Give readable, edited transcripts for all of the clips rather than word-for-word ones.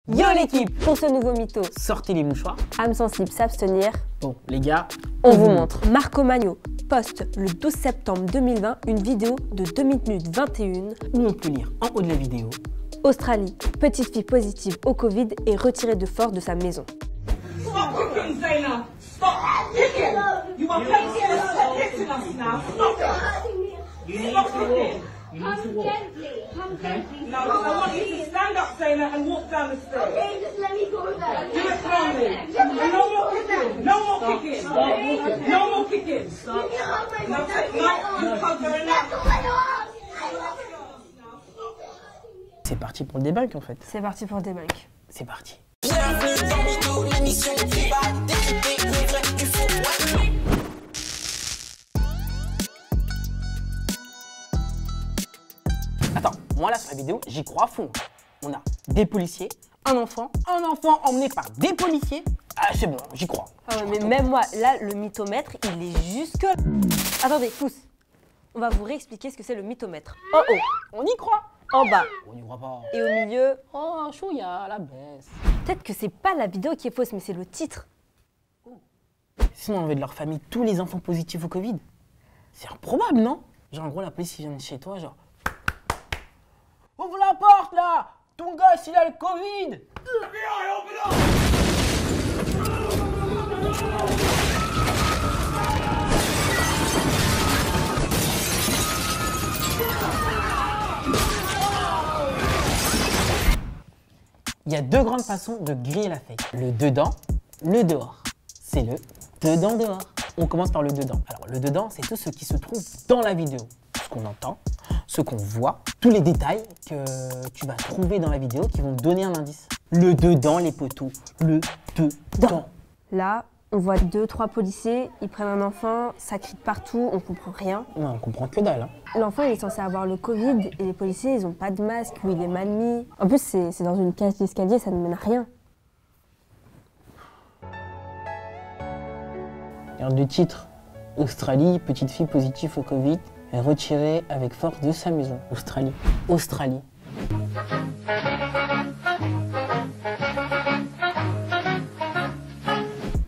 Yo l'équipe! Pour ce nouveau mytho, Sortez les mouchoirs. âme sensible s'abstenir, Bon, les gars, on vous montre. Marco Magno poste le 12 septembre 2020 une vidéo de 2 minutes 21. où on peut lire en haut de la vidéo. Australie, petite fille positive au Covid est retirée de force de sa maison. Stop kicking, Zaina! Stop kicking! You are taking us now. Stop it! Stop kicking! Come gently. No, I want you to stand up, Zaina, and walk down the stairs. Okay, just let me go there. Do it calmly. And no more kicking. No more kicking. No more kicking. You can hold my No, that's no, you can't go in That's there. all I want. C'est parti pour le debunk en fait. C'est parti pour debunk. C'est parti. Attends, moi là sur la vidéo, j'y crois à fond. On a des policiers, un enfant emmené par des policiers. Ah c'est bon, j'y crois. Ah ouais, mais même moi, là, le mythomètre, il est jusque... Attendez, pousse. On va vous réexpliquer ce que c'est le mythomètre. En haut, On y croit. en bas On n'y croit pas. et au milieu. Oh, chouïa, à la baisse. Peut-être que c'est pas la vidéo qui est fausse, mais c'est le titre. Sinon, on enlever de leur famille tous les enfants positifs au Covid. C'est improbable, non? Genre, en gros, la police, ils viennent chez toi, genre... Ouvre la porte, là! Ton gosse, il a le Covid! Il y a deux grandes façons de griller la fake. Le dedans, le dehors. C'est le dedans-dehors. On commence par le dedans. Alors, le dedans, c'est tout ce qui se trouve dans la vidéo. Ce qu'on entend, ce qu'on voit, tous les détails que tu vas trouver dans la vidéo qui vont te donner un indice. Le dedans, les poteaux. Le dedans. Là, on voit 2-3 policiers, ils prennent un enfant, ça crie de partout, on comprend rien. Ouais, on comprend que dalle. Hein. L'enfant, il est censé avoir le Covid et les policiers, ils ont pas de masque ou il est mal mis. En plus, c'est dans une cage d'escalier, ça ne mène à rien. Regarde le titre. Australie, petite fille positive au Covid, est retirée avec force de sa maison. Australie. Australie.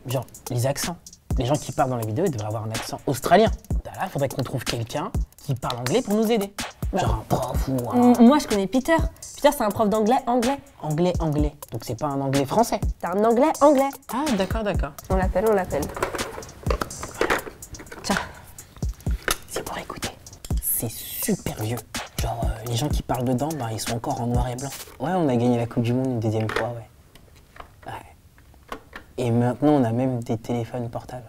Genre, les accents. Les gens qui parlent dans la vidéo, ils devraient avoir un accent australien. Là, il faudrait qu'on trouve quelqu'un qui parle anglais pour nous aider. Genre un prof ou un... Moi, je connais Peter. Peter, c'est un prof d'anglais anglais. Anglais. Donc c'est pas un anglais français. C'est un anglais anglais. Ah, d'accord. On l'appelle. Tiens. C'est pour écouter. C'est super vieux. Genre, les gens qui parlent dedans, bah, ils sont encore en noir et blanc. Ouais, on a gagné la Coupe du Monde une deuxième fois, ouais. Et maintenant, on a même des téléphones portables.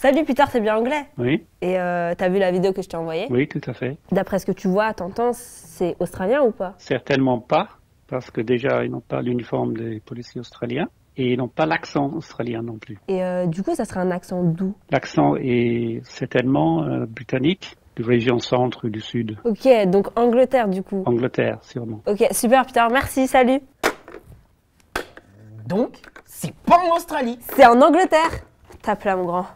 Salut Peter, c'est bien anglais? Oui, Et t'as vu la vidéo que je t'ai envoyée? oui, tout à fait. D'après ce que tu vois, t'entends, c'est australien ou pas? Certainement pas, parce que déjà, ils n'ont pas l'uniforme des policiers australiens et ils n'ont pas l'accent australien non plus. Et du coup, ça serait un accent d'où? L'accent est certainement britannique, de région centre ou du sud. Ok, donc Angleterre du coup. Angleterre, sûrement. Ok, super Peter, merci, salut. Donc, c'est pas en Australie. C'est en Angleterre. Tape là mon grand.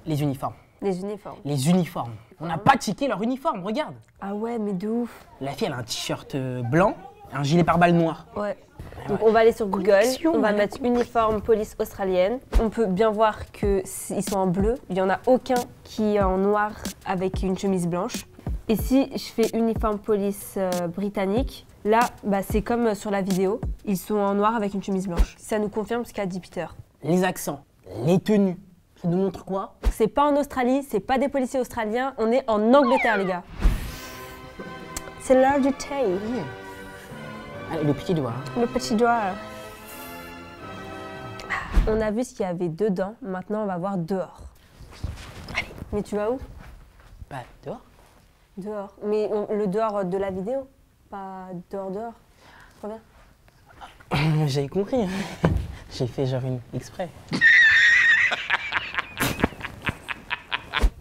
Les uniformes. Les uniformes. Les uniformes. On n'a pas checké leur uniforme, regarde. Ah ouais, mais de ouf. La fille, elle a un t-shirt blanc et un gilet pare-balles noir. Ouais. Donc on va aller sur Google, on va voilà. mettre uniforme police australienne. On peut bien voir qu'ils sont en bleu. Il n'y en a aucun qui est en noir avec une chemise blanche. Et si je fais uniforme police britannique, là, bah, c'est comme sur la vidéo. Ils sont en noir avec une chemise blanche. Ça nous confirme ce qu'a dit Peter. Les accents, les tenues. Ça nous montre quoi? C'est pas en Australie, c'est pas des policiers australiens, on est en Angleterre les gars. C'est l'heure du thé. Allez, le petit doigt. Hein. Le petit doigt. On a vu ce qu'il y avait dedans, maintenant on va voir dehors. Allez. Mais tu vas où? Bah, dehors. Dehors. Mais le dehors de la vidéo, pas dehors. Reviens. J'avais compris. Hein. J'ai fait genre une exprès.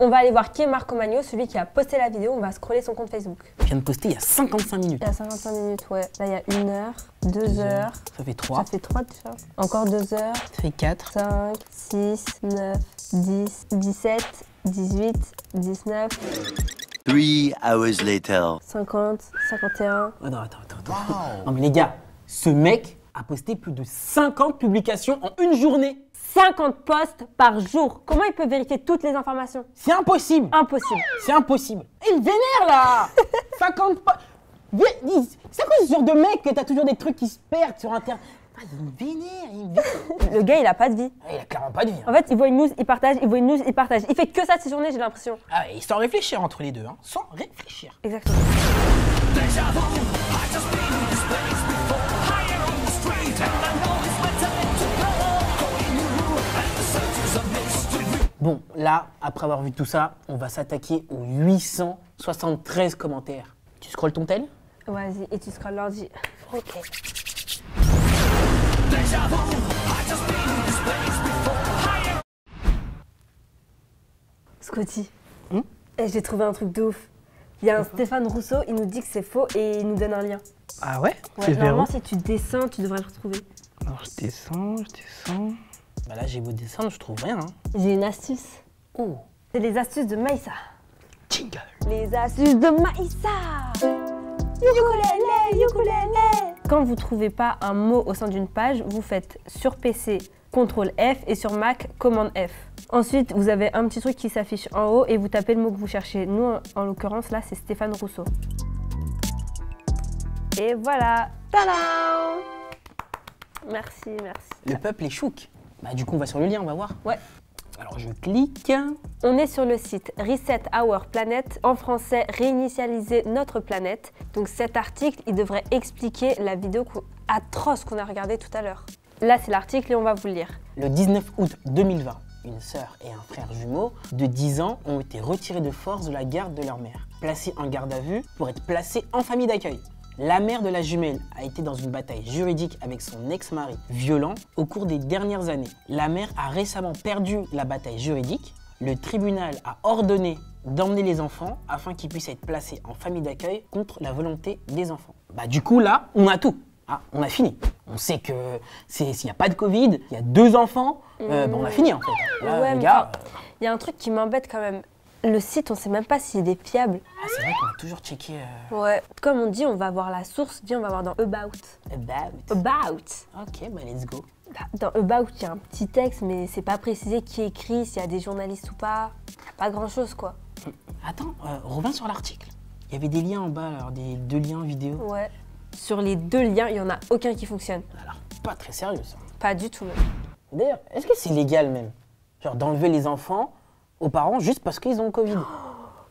On va aller voir qui est Marco Magno, celui qui a posté la vidéo, on va scroller son compte Facebook. Je viens de poster il y a 55 minutes. Il y a 55 minutes, ouais. Là, il y a 1 heure, 2 heures. Ça fait 3. Ça fait 3 déjà. Encore 2 heures. Ça fait 4. 5, 6, 9, 10, 17, 18, 19. 3 hours later. 50, 51. Oh non, attends. Non mais les gars, ce mec a posté plus de 50 publications en une journée. 50 posts par jour. Comment il peut vérifier toutes les informations? C'est impossible. Impossible. C'est impossible. Il vénère là. 50 posts. C'est quoi ce genre de mec que t'as toujours des trucs qui se perdent sur Internet? Ah, il vénère. Le gars, il a pas de vie. Ah, il a clairement pas de vie. Hein. En fait, il voit une news, il partage, il voit une news, il partage. Il fait que ça de ses journées, j'ai l'impression. Ah, et sans réfléchir entre les deux, hein. Sans réfléchir. Exactement. Bon, là, après avoir vu tout ça, on va s'attaquer aux 873 commentaires. Tu scrolles ton tel? Vas-y, et tu scrolles l'ordi. Ok. Scotty, j'ai trouvé un truc de ouf. Il y a un Stéphane Rousseau, il nous dit que c'est faux et il nous donne un lien. Ah ouais? Ouais, normalement, si tu descends, tu devrais le retrouver. Alors, je descends. Bah là, j'ai beau descendre, je trouve rien. Hein. J'ai une astuce. Oh, C'est les astuces de Maïssa. jingle. Les astuces de Maïssa. Ukulélé. Quand vous trouvez pas un mot au sein d'une page, vous faites sur PC CTRL F et sur Mac commande F. Ensuite, vous avez un petit truc qui s'affiche en haut et vous tapez le mot que vous cherchez. Nous, en l'occurrence, là, c'est Stéphane Rousseau. Et voilà. Tadam! Merci. Le peuple est chouk. Bah du coup, on va sur le lien, on va voir. Ouais. Alors, je clique. On est sur le site Reset Our Planet, en français réinitialiser notre planète. Donc cet article, il devrait expliquer la vidéo atroce qu'on a regardée tout à l'heure. Là, c'est l'article et on va vous le lire. Le 19 août 2020, une sœur et un frère jumeau de 10 ans ont été retirés de force de la garde de leur mère, placés en garde à vue pour être placés en famille d'accueil. La mère de la jumelle a été dans une bataille juridique avec son ex-mari violent au cours des dernières années. La mère a récemment perdu la bataille juridique. Le tribunal a ordonné d'emmener les enfants afin qu'ils puissent être placés en famille d'accueil contre la volonté des enfants. Bah du coup là, on a tout. Ah, on a fini. On sait que s'il n'y a pas de Covid, il y a 2 enfants, on a fini en fait. Là, Ouais, les gars, il y a un truc qui m'embête quand même. Le site, on sait même pas s'il est fiable. ah, c'est vrai qu'on a toujours checké Ouais. Comme on dit, on va voir la source. Viens, on va voir dans About. About. Ok, bah let's go. Dans About, il y a un petit texte, mais c'est pas précisé qui écrit, s'il y a des journalistes ou pas. Pas grand chose, quoi. Attends, reviens sur l'article. Il y avait des liens en bas, alors des 2 liens vidéo. Ouais. Sur les 2 liens, il y en a aucun qui fonctionne. Alors, pas très sérieux ça. Pas du tout, même. D'ailleurs, est-ce que c'est légal même? Genre d'enlever les enfants aux parents juste parce qu'ils ont le Covid?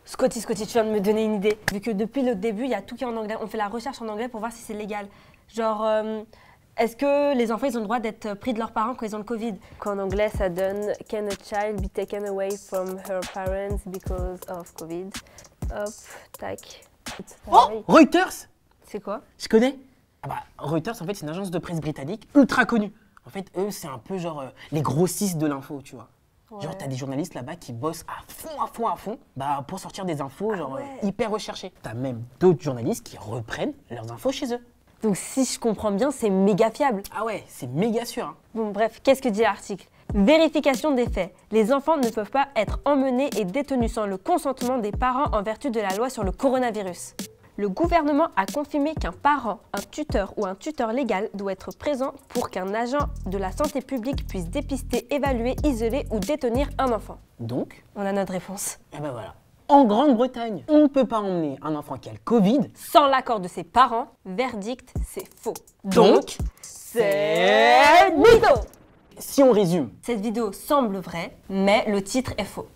Scotty, tu viens de me donner une idée. Vu que depuis le début, il y a tout qui est en anglais. On fait la recherche en anglais pour voir si c'est légal. Genre, est-ce que les enfants, ils ont le droit d'être pris de leurs parents quand ils ont le Covid? Qu'en anglais, ça donne « Can a child be taken away from her parents because of Covid ?» Hop, tac. Oh, Reuters! C'est quoi? Je connais. Ah bah, Reuters, en fait, c'est une agence de presse britannique ultra connue. En fait, eux, c'est un peu genre les grossistes de l'info, tu vois. Ouais. Genre, t'as des journalistes là-bas qui bossent à fond, bah, pour sortir des infos genre hyper recherchées. T'as même d'autres journalistes qui reprennent leurs infos chez eux. Donc, si je comprends bien, c'est méga fiable. Ah ouais, c'est méga sûr. Hein. Bon, bref, qu'est-ce que dit l'article? Vérification des faits. Les enfants ne peuvent pas être emmenés et détenus sans le consentement des parents en vertu de la loi sur le coronavirus. Le gouvernement a confirmé qu'un parent, un tuteur ou un tuteur légal doit être présent pour qu'un agent de la santé publique puisse dépister, évaluer, isoler ou détenir un enfant. Donc, on a notre réponse. Et ben voilà. En Grande-Bretagne, on ne peut pas emmener un enfant qui a le Covid sans l'accord de ses parents. Verdict, c'est faux. Donc, c'est mytho. Si on résume, cette vidéo semble vraie, mais le titre est faux.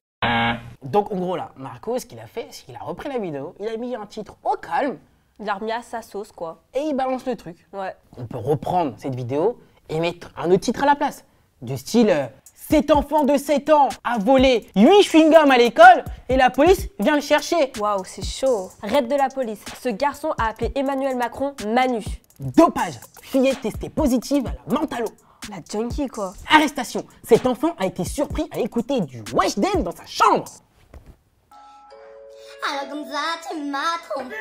Donc en gros là, Marco, ce qu'il a fait, c'est qu'il a repris la vidéo, il a mis un titre au calme. Il a remis à sa sauce quoi. Et il balance le truc. Ouais. On peut reprendre cette vidéo et mettre un autre titre à la place. Du style, cet enfant de 7 ans a volé 8 chewing-gums à l'école et la police vient le chercher. Waouh, c'est chaud. Raid de la police, ce garçon a appelé Emmanuel Macron Manu. Dopage, fillette testée positive à la mentalo. La junkie quoi. Arrestation, cet enfant a été surpris à écouter du Weshden dans sa chambre. Alors comme ça, tu m'as trompé.